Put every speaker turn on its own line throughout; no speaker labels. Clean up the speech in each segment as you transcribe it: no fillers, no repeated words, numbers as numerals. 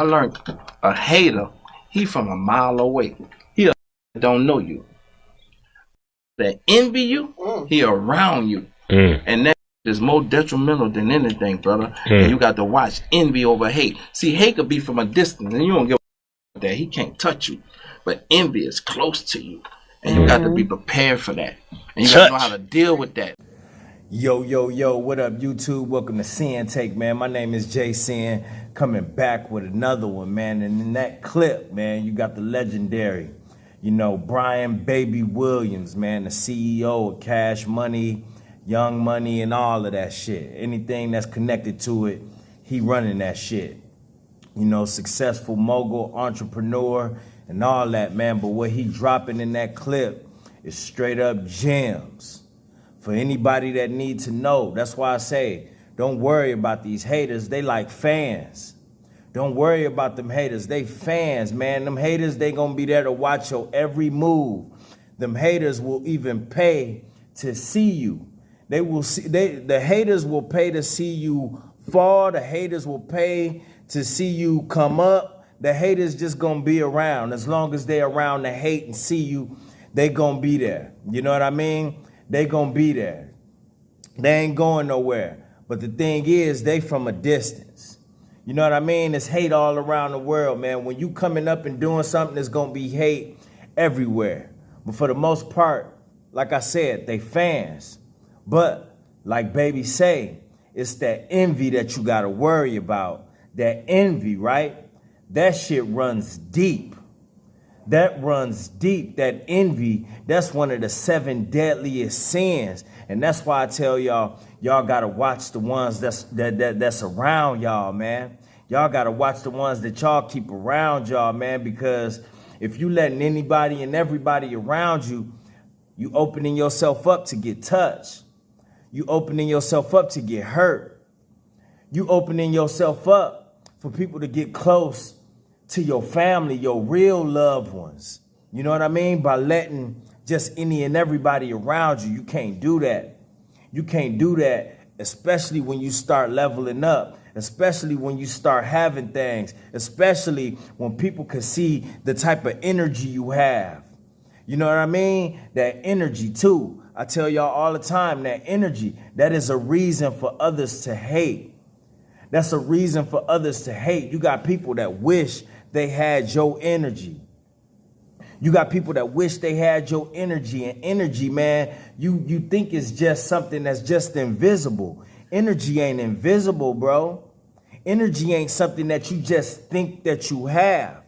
I learned a hater, he from a mile away. He don't know you. That envy you, he around you. And that is more detrimental than anything, brother. And you got to watch envy over hate. See, hate could be from a distance, and you don't give a that. He can't touch you. But envy is close to you. And you got to be prepared for that. And you got to know how to deal with that.
Yo, yo, yo, what up, YouTube? Welcome to Sinn-Take, man. My name is Sin, coming back with another one, man. And in that clip, man, you got the legendary, Brian Baby Williams, man, the CEO of Cash Money, Young Money, and all of that shit. Anything that's connected to it, he running that shit. Successful mogul, entrepreneur, and all that, man. But what he dropping in that clip is straight up gems. For anybody that needs to know, that's why I say, don't worry about these haters. They like fans. Don't worry about them haters. They fans, man. Them haters, they gonna be there to watch your every move. Them haters will even pay to see you. They will see. The haters will pay to see you fall. The haters will pay to see you come up. The haters just gonna be around. As long as they around to hate and see you, they gonna be there. You know what I mean? They gonna be there. They ain't going nowhere. But the thing is, they from a distance. You know what I mean? It's hate all around the world, man. When you coming up and doing something, there's gonna be hate everywhere. But for the most part, like I said, they fans. But like Baby say, it's that envy that you gotta worry about. That envy, right? That shit runs deep. That runs deep. That envy, that's one of the 7 deadliest sins. And that's why I tell y'all gotta watch the ones that's around y'all, man. Y'all gotta watch the ones that y'all keep around y'all, man, because if you letting anybody and everybody around you, you opening yourself up to get touched. You opening yourself up to get hurt. You opening yourself up for people to get close to your family, your real loved ones. You know what I mean? By letting just any and everybody around you, you can't do that. You can't do that, especially when you start leveling up, especially when you start having things, especially when people can see the type of energy you have. You know what I mean? That energy too. I tell y'all all the time, that energy, that is a reason for others to hate. That's a reason for others to hate. You got people that wish they had your energy. You got people that wish they had your energy. And energy, man, you think it's just something that's just invisible. Energy ain't invisible, bro. Energy ain't something that you just think that you have.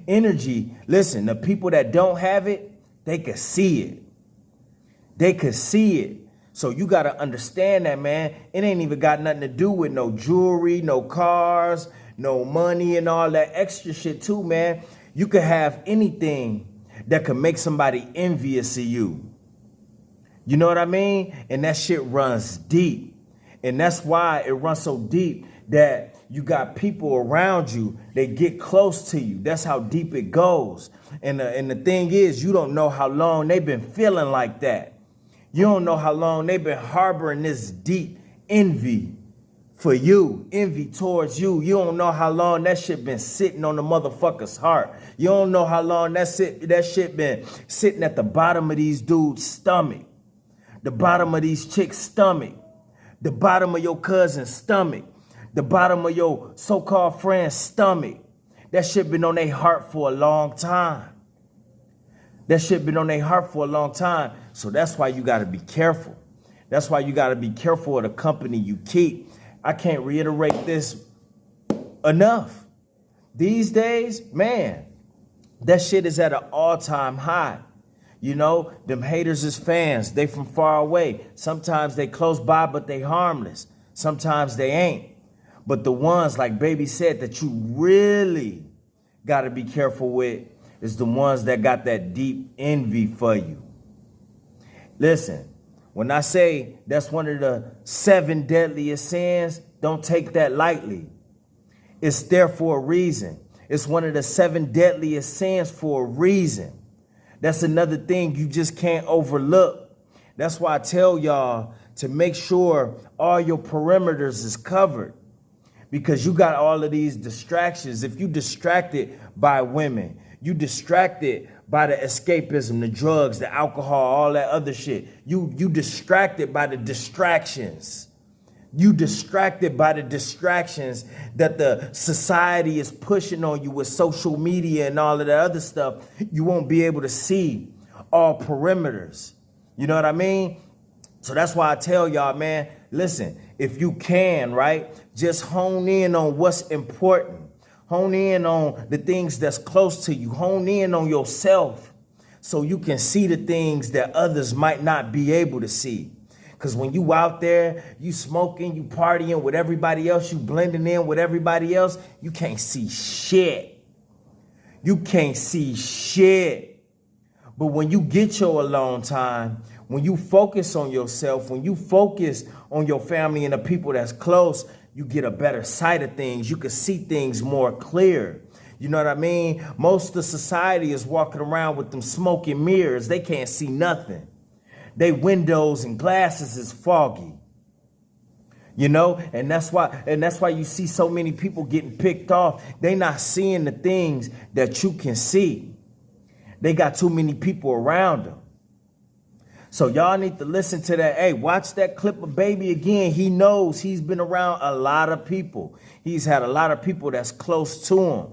Energy, listen, the people that don't have it, they can see it. They can see it. So you got to understand that, man. It ain't even got nothing to do with no jewelry, no cars, no money and all that extra shit too, man. You could have anything that could make somebody envious of you. You know what I mean? And that shit runs deep. And that's why it runs so deep that you got people around you, they get close to you. That's how deep it goes. And the thing is, you don't know how long they've been feeling like that. You don't know how long they've been harboring this deep envy for you, envy towards you. You don't know how long that shit been sitting on the motherfucker's heart. You don't know how long that shit been sitting at the bottom of these dudes' stomach, the bottom of these chicks' stomach, the bottom of your cousin's stomach, the bottom of your so-called friend's stomach. That shit been on their heart for a long time. That shit been on their heart for a long time. So that's why you got to be careful. That's why you got to be careful of the company you keep. I can't reiterate this enough. These days, man, that shit is at an all-time high. Them haters is fans. They from far away. Sometimes they close by, but they harmless. Sometimes they ain't. But the ones, like Baby said, that you really got to be careful with is the ones that got that deep envy for you. Listen. When I say that's one of the 7 deadliest sins, don't take that lightly. It's there for a reason. It's one of the 7 deadliest sins for a reason. That's another thing you just can't overlook. That's why I tell y'all to make sure all your perimeters is covered. because you got all of these distractions. If you distracted by women, you distracted by the escapism, the drugs, the alcohol, all that other shit. You distracted by the distractions. You distracted by the distractions that the society is pushing on you with social media and all of that other stuff. You won't be able to see all perimeters. You know what I mean? So that's why I tell y'all, man, listen, if you can, right, just hone in on what's important. Hone in on the things that's close to you. Hone in on yourself so you can see the things that others might not be able to see. Because when you out there, you smoking, you partying with everybody else, you blending in with everybody else, you can't see shit. You can't see shit. But when you get your alone time, when you focus on yourself, when you focus on your family and the people that's close, you get a better sight of things. You can see things more clear. You know what I mean? Most of society is walking around with them smoking mirrors. They can't see nothing. They windows and glasses is foggy. You know, and that's why you see so many people getting picked off. They not seeing the things that you can see. They got too many people around them. So y'all need to listen to that. Hey, watch that clip of Baby again. He knows he's been around a lot of people. He's had a lot of people that's close to him.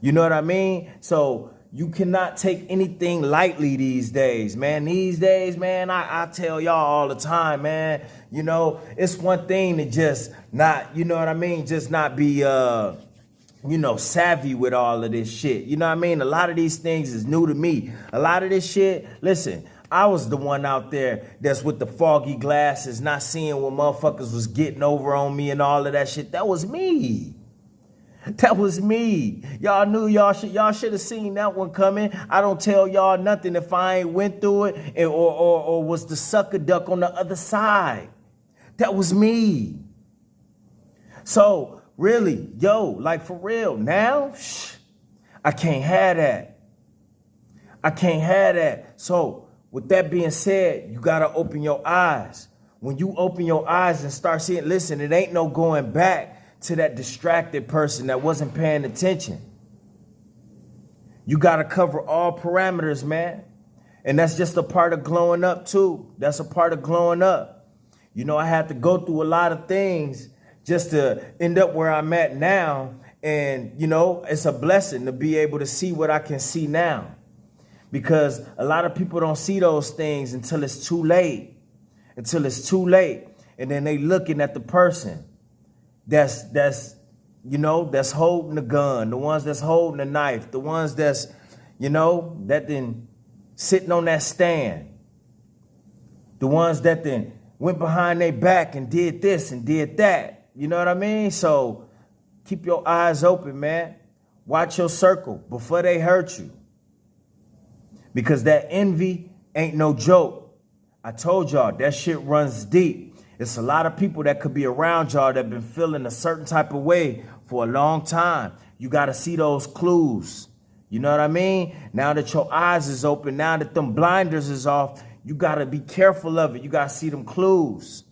You know what I mean? So you cannot take anything lightly these days, man. These days, man, I tell y'all all the time, man, you know, it's one thing to just not, you know what I mean, just not be, you know, savvy with all of this shit. You know what I mean? A lot of these things is new to me. A lot of this shit, listen, I was the one out there that's with the foggy glasses, not seeing what motherfuckers was getting over on me and all of that shit. That was me. That was me. Y'all knew y'all should have seen that one coming. I don't tell y'all nothing if I ain't went through it or was the sucker duck on the other side. That was me. So really, yo, like for real, now, I can't have that. I can't have that. So with that being said, you got to open your eyes. When you open your eyes and start seeing, listen, it ain't no going back to that distracted person that wasn't paying attention. You got to cover all parameters, man. And that's just a part of growing up, too. That's a part of growing up. You know, I had to go through a lot of things just to end up where I'm at now. And, you know, it's a blessing to be able to see what I can see now. Because a lot of people don't see those things until it's too late. Until it's too late. And then they looking at the person that's you know, that's holding the gun, the ones that's holding the knife, the ones that's, you know, that then sitting on that stand, the ones that then went behind their back and did this and did that. You know what I mean? So keep your eyes open, man. Watch your circle before they hurt you. Because that envy ain't no joke. I told y'all, that shit runs deep. It's a lot of people that could be around y'all that been feeling a certain type of way for a long time. You got to see those clues. You know what I mean? Now that your eyes is open, now that them blinders is off, you got to be careful of it. You got to see them clues.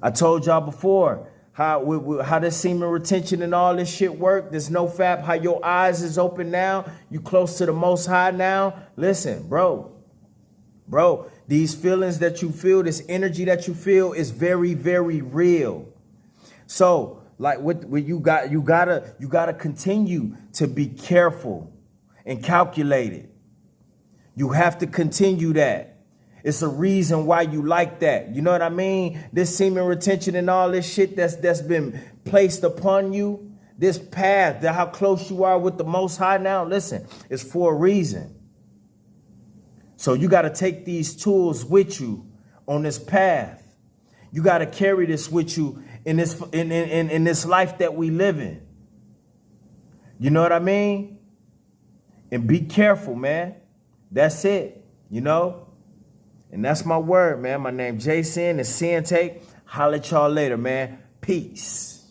I told y'all before how this semen retention and all this shit work. There's no fap. How your eyes is open now. You close to the Most High now. Listen, bro, these feelings that you feel, this energy that you feel is very, very real. So, like what you gotta continue to be careful and calculated. You have to continue that. It's a reason why you like that. You know what I mean? This semen retention and all this shit that's been placed upon you, this path, that how close you are with the Most High now, listen, it's for a reason. So you got to take these tools with you on this path. You got to carry this with you in this life that we live in. You know what I mean? And be careful, man. That's it, you know? And that's my word, man. My name Jason, it's Sinn-Take. Holla at y'all later, man. Peace.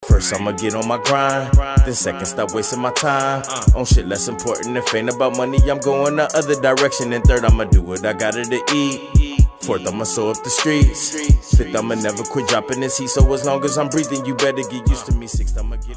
First, I'ma get on my grind. Then second, stop wasting my time on shit less important. If ain't about money, I'm going the other direction. And third, I'ma do what I gotta to eat. Fourth, I'ma sew up the streets. Fifth, I'ma never quit dropping this heat. So as long as I'm breathing, you better get used to me. Sixth, I'ma get